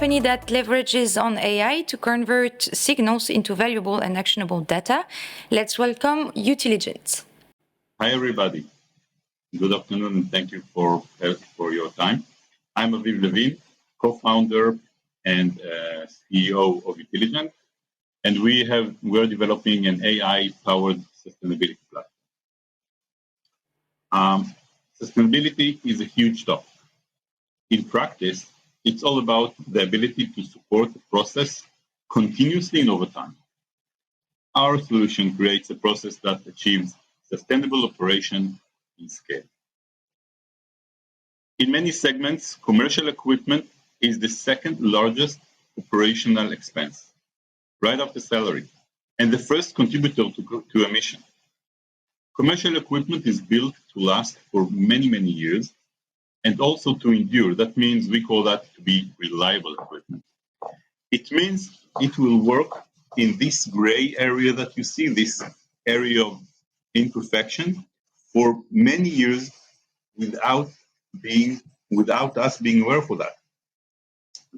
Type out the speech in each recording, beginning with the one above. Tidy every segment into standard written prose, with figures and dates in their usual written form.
company that leverages on AI to convert signals into valuable and actionable data. Let's welcome Youtiligent. Hi, everybody. Good afternoon, and thank you for your time. I'm Aviv Levin, co-founder and CEO of Youtiligent, and we're developing an AI-powered sustainability platform. Sustainability is a huge topic. In practice, it's all about the ability to support the process continuously and over time. Our solution creates a process that achieves sustainable operation in scale. In many segments, commercial equipment is the second largest operational expense, right after salary, and the first contributor to emission. Commercial equipment is built to last for many, many years, and also to endure. That means we call that to be reliable equipment. It means it will work in this gray area that you see, this area of imperfection, for many years without us being aware for that.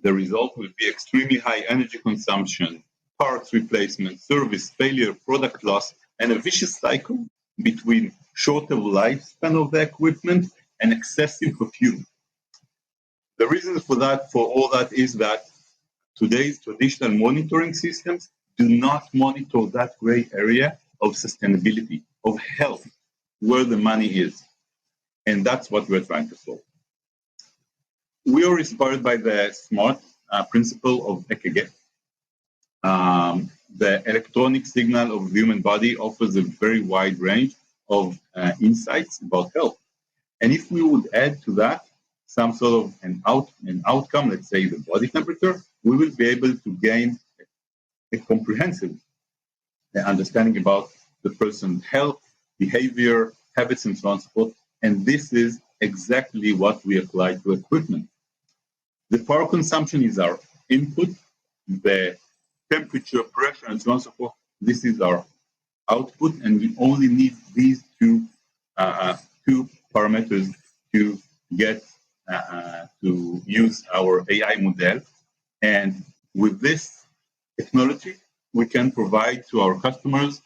The result will be extremely high energy consumption, parts replacement, service failure, product loss, and a vicious cycle between shorter lifespan of the equipment and excessive perfume. The reason for all that is that today's traditional monitoring systems do not monitor that gray area of sustainability, of health, where the money is. And that's what we're trying to solve. We are inspired by the SMART principle of EKG. The electronic signal of the human body offers a very wide range of insights about health. And if we would add to that some sort of an outcome, let's say the body temperature, we will be able to gain a comprehensive understanding about the person's health, behavior, habits, and so on and so forth. And this is exactly what we apply to equipment. The power consumption is our input, the temperature, pressure, and so on and so forth. This is our output, and we only need these two parameters to get to use our AI model. And with this technology, we can provide to our customers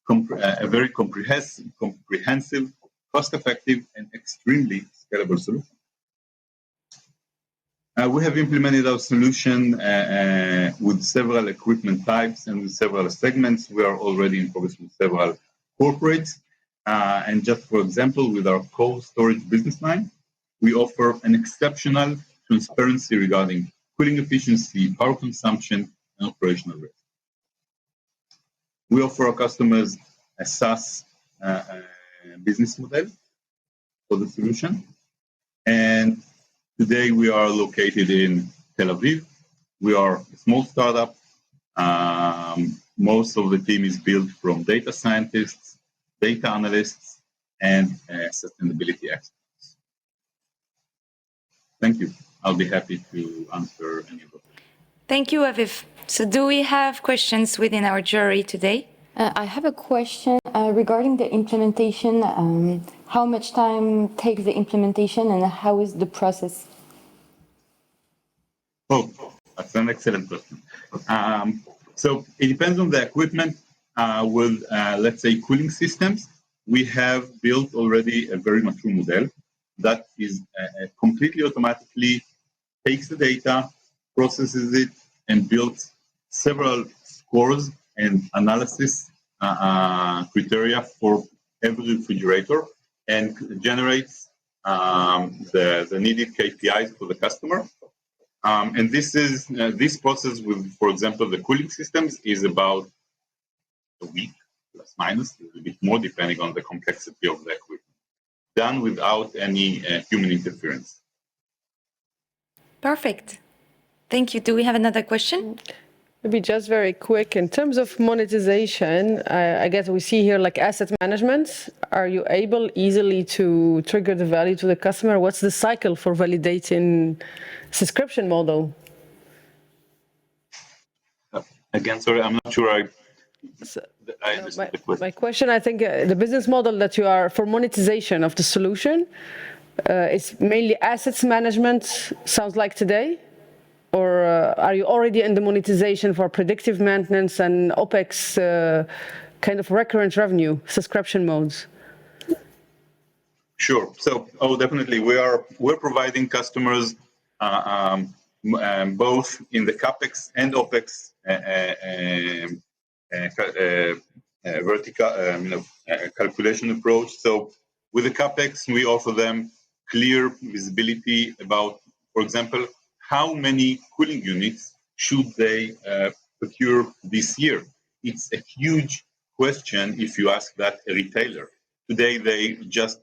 a very comprehensive, cost-effective, and extremely scalable solution. We have implemented our solution with several equipment types and with several segments. We are already in progress with several corporates. And just for example, with our cold storage business line, we offer an exceptional transparency regarding cooling efficiency, power consumption, and operational risk. We offer our customers a SaaS business model for the solution. And today we are located in Tel Aviv. We are a small startup. Most of the team is built from data scientists, data analysts, and sustainability experts. Thank you. I'll be happy to answer any of them. Thank you, Aviv. So do we have questions within our jury today? I have a question regarding the implementation. How much time takes the implementation and how is the process? Oh, that's an excellent question. So it depends on the equipment. With, let's say, cooling systems, we have built already a very mature model that is completely automatically takes the data, processes it, and builds several scores and analysis criteria for every refrigerator and generates the needed KPIs for the customer. And this process with, for example, the cooling systems is about a week, plus minus, a little bit more, depending on the complexity of the equipment, done without any human interference. Perfect. Thank you. Do we have another question? Maybe just very quick, in terms of monetization, I guess we see here like asset management. Are you able easily to trigger the value to the customer? What's the cycle for validating subscription model? Again, sorry, I'm not sure I understood the question. My question, I think the business model that you are for monetization of the solution is mainly assets management, sounds like today? Or are you already in the monetization for predictive maintenance and OpEx kind of recurrent revenue subscription modes? Sure. So, definitely, we're providing customers both in the capex and opex vertical calculation approach. So, with the capex, we offer them clear visibility about, for example, how many cooling units should they procure this year. It's a huge question if you ask that a retailer. Today, they just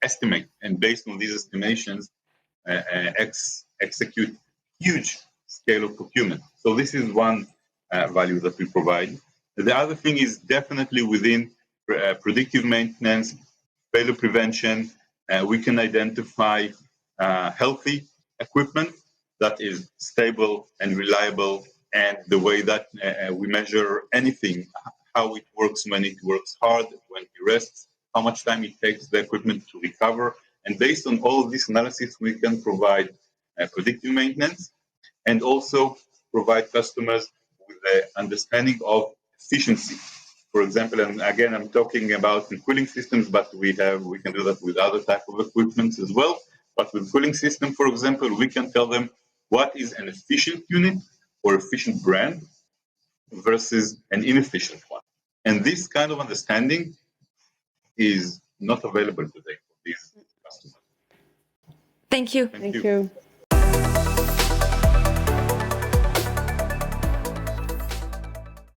estimate, and based on these estimations, execute huge scale of procurement. So this is one value that we provide. The other thing is definitely within predictive maintenance, failure prevention, we can identify healthy equipment that is stable and reliable, and the way that we measure anything, how it works when it works hard, when it rests, how much time it takes the equipment to recover. And based on all of this analysis, we can provide predictive maintenance and also provide customers with the understanding of efficiency. For example, and again, I'm talking about in cooling systems, but we can do that with other type of equipment as well. But with cooling system, for example, we can tell them what is an efficient unit or efficient brand versus an inefficient one. And this kind of understanding is not available today for these customers. Thank you. Thank you.